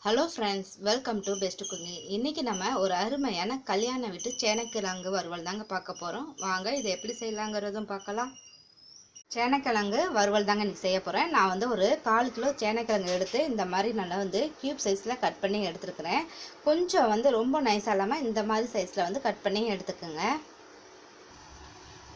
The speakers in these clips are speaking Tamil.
Hello friends, welcome to Bestcooking. இன்னைக்கு நம்ம ஒரு அருமையான கல்யாண வீட்டு சேனைக்கிழங்கு வறுவல் தாங்க பார்க்க போறோம். வாங்க இதை எப்படி செய்யலாம்ங்கறதும் பார்க்கலாம். சேனைக்கிழங்கு வறுவல் தாங்க இன்னைக்கு செய்ய போறேன். நான் வந்து ஒரு 1/4 கிலோ சேனைக்கிழங்கு எடுத்து இந்த மாதிரி நல்லா வந்து கியூப் சைஸ்ல கட் பண்ணி எடுத்துக்கிறேன். கொஞ்சம் வந்து ரொம்ப நைஸா இல்லாம இந்த மாதிரி சைஸ்ல வந்து கட் பண்ணி எடுத்துக்கங்க.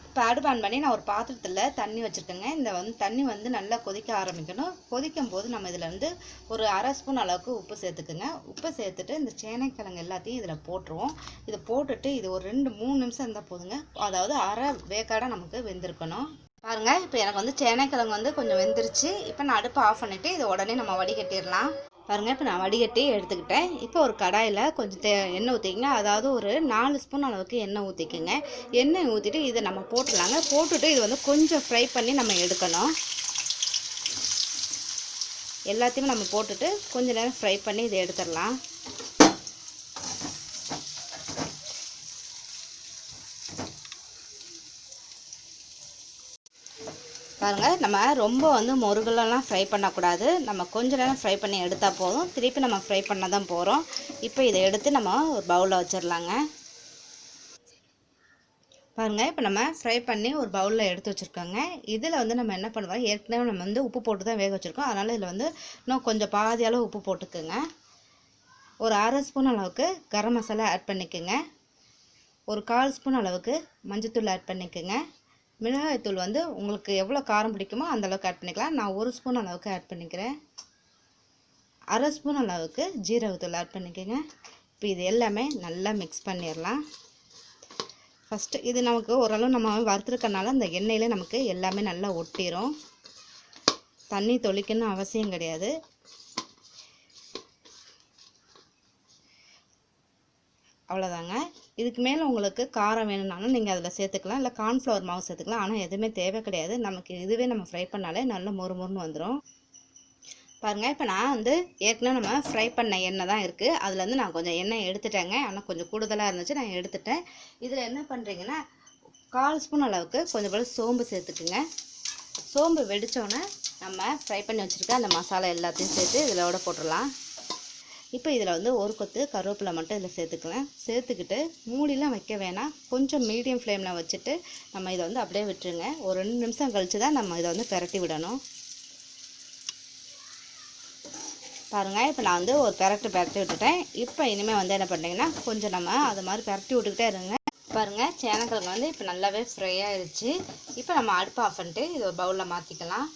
இப்போ அடுப்பு ஆன் பண்ணி நான் ஒரு பாத்திரத்தில் தண்ணி வச்சுருக்கேங்க. இந்த தண்ணி வந்து நல்லா கொதிக்க ஆரம்பிக்கணும். கொதிக்கும் போது நம்ம இதில் வந்து ஒரு 1/2 ஸ்பூன் அளவுக்கு உப்பு சேர்த்துக்குங்க. உப்பு சேர்த்துட்டு இந்த சேனைக்கிழங்கு எல்லாத்தையும் இதில் போட்டுருவோம். இதை போட்டுட்டு இது ஒரு 2-3 நிமிஷம் இருந்தால் போதுங்க. அதாவது அரை வேக்காடாக நமக்கு வெந்திருக்கணும். பாருங்க, இப்போ எனக்கு வந்து சேனைக்கிழங்கு வந்து கொஞ்சம் வெந்துருச்சு. இப்போ நான் அடுப்பை ஆஃப் பண்ணிவிட்டு இதை உடனே நம்ம வடிகட்டிடலாம். பாருங்கள், இப்போ நான் வடிகட்டி எடுத்துக்கிட்டேன். இப்போ ஒரு கடாயில் கொஞ்சம் எண்ணெய் ஊற்றிக்கங்க. அதாவது ஒரு 4 ஸ்பூன் அளவுக்கு எண்ணெய் ஊற்றிக்கோங்க. எண்ணெய் ஊற்றிட்டு இதை நம்ம போட்டுடலாங்க. போட்டுட்டு இது வந்து கொஞ்சம் ஃப்ரை பண்ணி நம்ம எடுக்கணும். எல்லாத்தையுமே நம்ம போட்டுட்டு கொஞ்சம் நேரம் ஃப்ரை பண்ணி இதை எடுத்துடலாம். பாருங்கள், நம்ம ரொம்ப வந்து முருகலெல்லாம் ஃப்ரை பண்ணக்கூடாது. நம்ம கொஞ்ச நேரம் ஃப்ரை பண்ணி எடுத்தால் போதும். திருப்பி நம்ம ஃப்ரை பண்ண தான் போகிறோம். இப்போ இதை எடுத்து நம்ம ஒரு பவுலில் வச்சிடலாங்க. பாருங்கள், இப்போ நம்ம ஃப்ரை பண்ணி ஒரு பவுலில் எடுத்து வச்சுருக்கோங்க. இதில் வந்து நம்ம என்ன பண்ணுவோம், ஏற்கனவே நம்ம வந்து உப்பு போட்டு தான் வேக வச்சுருக்கோம். அதனால் இதில் வந்து இன்னும் கொஞ்சம் பாதி அளவு உப்பு போட்டுக்குங்க. ஒரு 1/2 ஸ்பூன் அளவுக்கு கரம் மசாலா ஆட் பண்ணிக்கோங்க. ஒரு 1/4 ஸ்பூன் அளவுக்கு மஞ்சத்தூள் ஆட் பண்ணிக்கோங்க. மிளகாய்த்தூள் வந்து உங்களுக்கு எவ்வளோ காரம் பிடிக்குமோ அந்தளவுக்கு ஆட் பண்ணிக்கலாம். நான் 1 ஸ்பூன் அளவுக்கு ஆட் பண்ணிக்கிறேன். 1/2 ஸ்பூன் அளவுக்கு ஜீரகத்தூள் ஆட் பண்ணிக்கோங்க. இப்போ இது எல்லாமே நல்லா மிக்ஸ் பண்ணிடலாம். ஃபஸ்ட்டு இது நமக்கு ஓரளவு நம்ம வறுத்துருக்கனால அந்த எண்ணெயில் நமக்கு எல்லாமே நல்லா ஒட்டிடும். தண்ணி தொளிக்கணும்னு அவசியம் கிடையாது. அவ்வளோதாங்க. இதுக்கு மேலே உங்களுக்கு காரம் வேணும்னாலும் நீங்கள் அதில் சேர்த்துக்கலாம். இல்லை கார்ன்ஃப்ளவர் மாவு சேர்த்துக்கலாம். ஆனால் எதுவுமே தேவை கிடையாது. நமக்கு இதுவே நம்ம ஃப்ரை பண்ணாலே நல்லா மொறுமொறுன்னு வந்துடும். பாருங்கள், இப்போ நான் வந்து ஏற்கனவே நம்ம ஃப்ரை பண்ண எண்ணெய் தான் இருக்குது. அதுலேருந்து நான் கொஞ்சம் எண்ணெய் எடுத்துட்டேங்க. ஆனால் கொஞ்சம் கூடுதலாக இருந்துச்சு, நான் எடுத்துட்டேன். இதில் என்ன பண்ணுறீங்கன்னா 1/4 ஸ்பூன் அளவுக்கு கொஞ்சம் போல் சோம்பு சேர்த்துக்குங்க. சோம்பு வெடித்தோன்னே நம்ம ஃப்ரை பண்ணி வச்சுருக்க அந்த மசாலா எல்லாத்தையும் சேர்த்து இதிலோட போட்டுடலாம். இப்போ இதில் வந்து ஒரு கொத்து கருவேப்பிலை மட்டும் இதில் சேர்த்துக்கலாம். சேர்த்துக்கிட்டு மூடிலாம் வைக்க வேணாம். கொஞ்சம் மீடியம் ஃப்ளேமில் வச்சுட்டு நம்ம இதை வந்து அப்படியே விட்டுருங்க. ஒரு 2 நிமிஷம் கழித்து தான் நம்ம இதை வந்து பெரட்டி விடணும். பாருங்கள், இப்போ நான் வந்து ஒரு பெரட்டி விட்டுட்டேன். இப்போ இனிமேல் வந்து என்ன பண்ணுறீங்கன்னா கொஞ்சம் நம்ம அது மாதிரி பெரட்டி விட்டுக்கிட்டே இருங்க. பாருங்கள், சேனைக்கிழங்கு வந்து இப்போ நல்லாவே ஃப்ரை ஆகிடுச்சு. இப்போ நம்ம அடுப்பை ஆஃப் பண்ணிட்டு இது ஒரு பவுலில் மாற்றிக்கலாம்.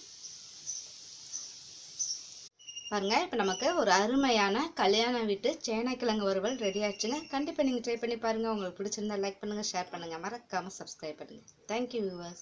பாருங்க, இப்போ நமக்கு ஒரு அருமையான கல்யாண வீட்டு சேனைக்கிழங்கு வறுவல் ரெடி ஆயிடுச்சுங்க. கண்டிப்பாக நீங்கள் ட்ரை பண்ணி பாருங்கள். உங்களுக்கு பிடிச்சிருந்தா லைக் பண்ணுங்கள், ஷேர் பண்ணுங்கள், மறக்காமல் சப்ஸ்கிரைப் பண்ணுங்கள். Thank you viewers.